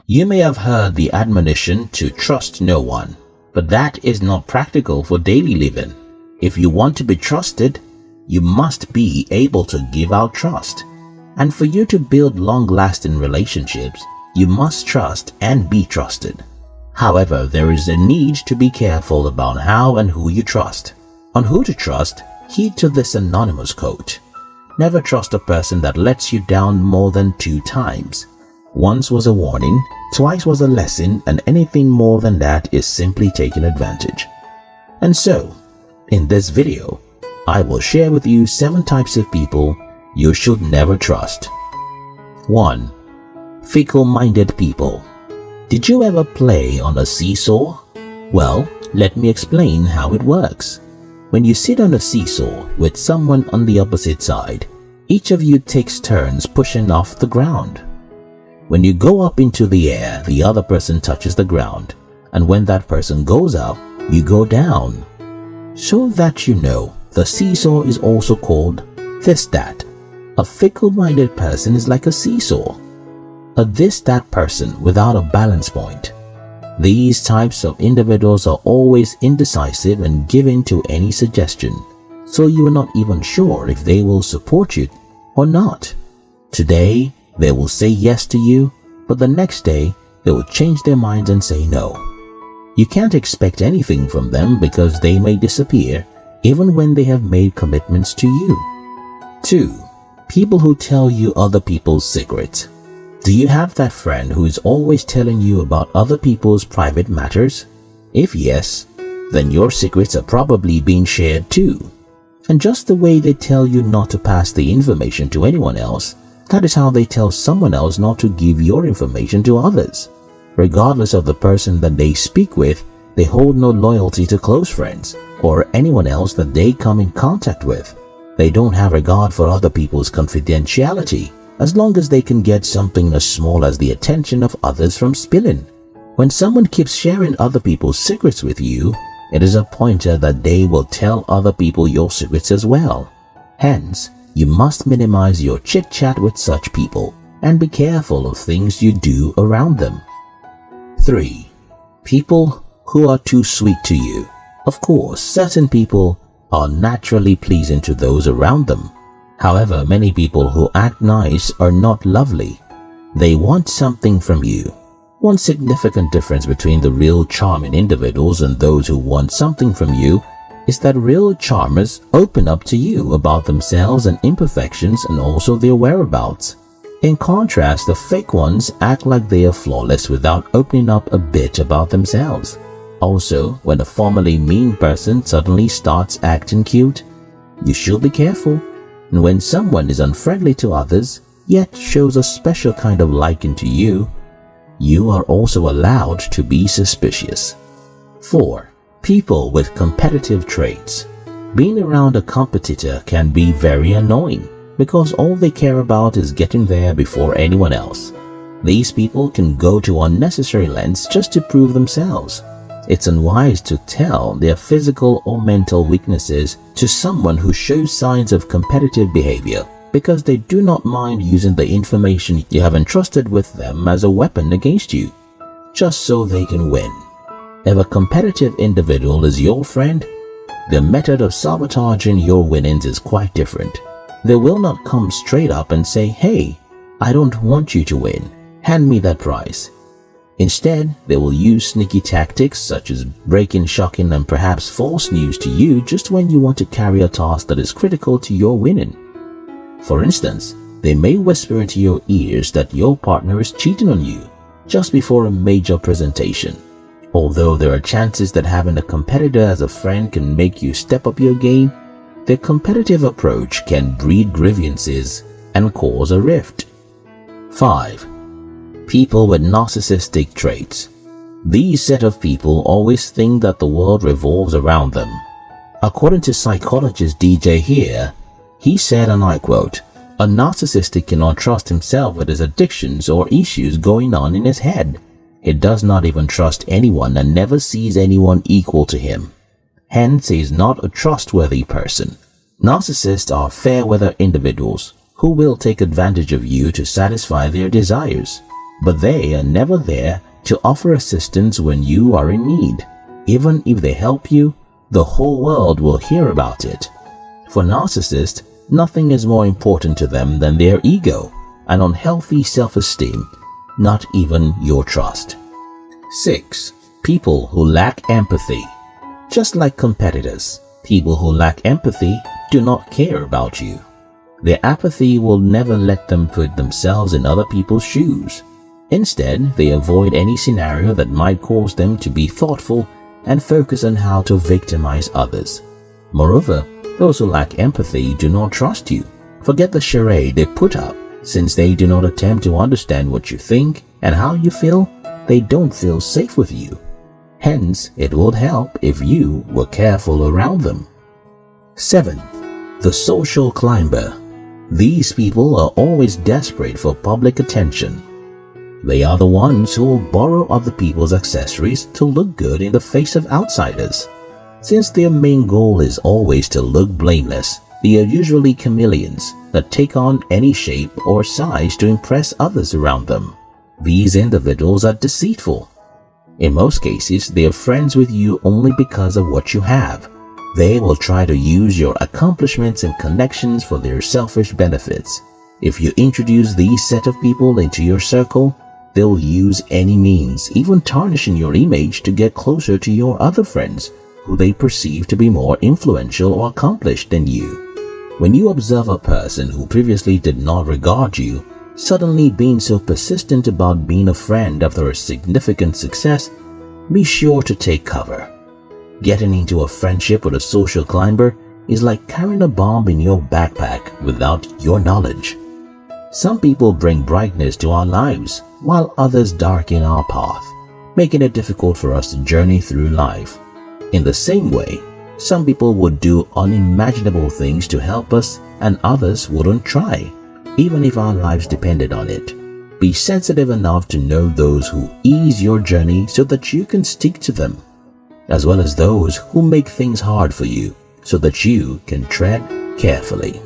You may have heard the admonition to trust no one, but that is not practical for daily living. If you want to be trusted, you must be able to give out trust. And for you to build long-lasting relationships, you must trust and be trusted. However, there is a need to be careful about how and who you trust. On who to trust, heed to this anonymous quote. Never trust a person that lets you down more than 2 times. Once was a warning, twice was a lesson, and anything more than that is simply taking advantage. And so, in this video, I will share with you 7 types of people you should never trust. 1. Fickle-minded people. Did you ever play on a seesaw? Well, let me explain how it works. When you sit on a seesaw with someone on the opposite side, each of you takes turns pushing off the ground. When you go up into the air, the other person touches the ground, and when that person goes up, you go down. So that you know, the seesaw is also called this-that. A fickle-minded person is like a seesaw, a this-that person without a balance point. These types of individuals are always indecisive and given to any suggestion, so you are not even sure if they will support you or not. Today, they will say yes to you, but the next day, they will change their minds and say no. You can't expect anything from them because they may disappear even when they have made commitments to you. 2. People who tell you other people's secrets. Do you have that friend who is always telling you about other people's private matters? If yes, then your secrets are probably being shared too. And just the way they tell you not to pass the information to anyone else, that is how they tell someone else not to give your information to others. Regardless of the person that they speak with, they hold no loyalty to close friends or anyone else that they come in contact with. They don't have regard for other people's confidentiality, as long as they can get something as small as the attention of others from spilling. When someone keeps sharing other people's secrets with you, it is a pointer that they will tell other people your secrets as well. Hence, you must minimize your chit-chat with such people and be careful of things you do around them. 3. People who are too sweet to you. Of course, certain people are naturally pleasing to those around them. However, many people who act nice are not lovely. They want something from you. One significant difference between the real charming individuals and those who want something from you is that real charmers open up to you about themselves and imperfections and also their whereabouts. In contrast, the fake ones act like they are flawless without opening up a bit about themselves. Also, when a formerly mean person suddenly starts acting cute, you should be careful. And when someone is unfriendly to others, yet shows a special kind of liking to you, you are also allowed to be suspicious. 4. People with competitive traits. Being around a competitor can be very annoying because all they care about is getting there before anyone else. These people can go to unnecessary lengths just to prove themselves. It's unwise to tell their physical or mental weaknesses to someone who shows signs of competitive behavior because they do not mind using the information you have entrusted with them as a weapon against you, just so they can win. If a competitive individual is your friend, their method of sabotaging your winnings is quite different. They will not come straight up and say, "Hey, I don't want you to win. Hand me that prize." Instead, they will use sneaky tactics such as breaking shocking and perhaps false news to you just when you want to carry a task that is critical to your winning. For instance, they may whisper into your ears that your partner is cheating on you just before a major presentation. Although there are chances that having a competitor as a friend can make you step up your game, their competitive approach can breed grievances and cause a rift. 5. People with narcissistic traits. These set of people always think that the world revolves around them. According to psychologist DJ here, he said, and I quote, "A narcissistic cannot trust himself with his addictions or issues going on in his head. He does not even trust anyone and never sees anyone equal to him. Hence, he is not a trustworthy person." Narcissists are fair-weather individuals who will take advantage of you to satisfy their desires. but they are never there to offer assistance when you are in need. Even if they help you, the whole world will hear about it. For narcissists, nothing is more important to them than their ego and unhealthy self-esteem, not even your trust. 6. People who lack empathy. Just like competitors, people who lack empathy do not care about you. Their apathy will never let them put themselves in other people's shoes. Instead, they avoid any scenario that might cause them to be thoughtful and focus on how to victimize others. Moreover, those who lack empathy do not trust you. Forget the charade they put up. Since they do not attempt to understand what you think and how you feel, they don't feel safe with you. Hence, it would help if you were careful around them. 7. The social climber. These people are always desperate for public attention. They are the ones who will borrow other people's accessories to look good in the face of outsiders. Since their main goal is always to look blameless, they are usually chameleons that take on any shape or size to impress others around them. These individuals are deceitful. In most cases, they are friends with you only because of what you have. They will try to use your accomplishments and connections for their selfish benefits. If you introduce these set of people into your circle, they'll use any means, even tarnishing your image, to get closer to your other friends who they perceive to be more influential or accomplished than you. When you observe a person who previously did not regard you, suddenly being so persistent about being a friend after a significant success, be sure to take cover. Getting into a friendship with a social climber is like carrying a bomb in your backpack without your knowledge. Some people bring brightness to our lives, while others darken our path, making it difficult for us to journey through life. In the same way, some people would do unimaginable things to help us and others wouldn't try, even if our lives depended on it. Be sensitive enough to know those who ease your journey so that you can stick to them, as well as those who make things hard for you so that you can tread carefully.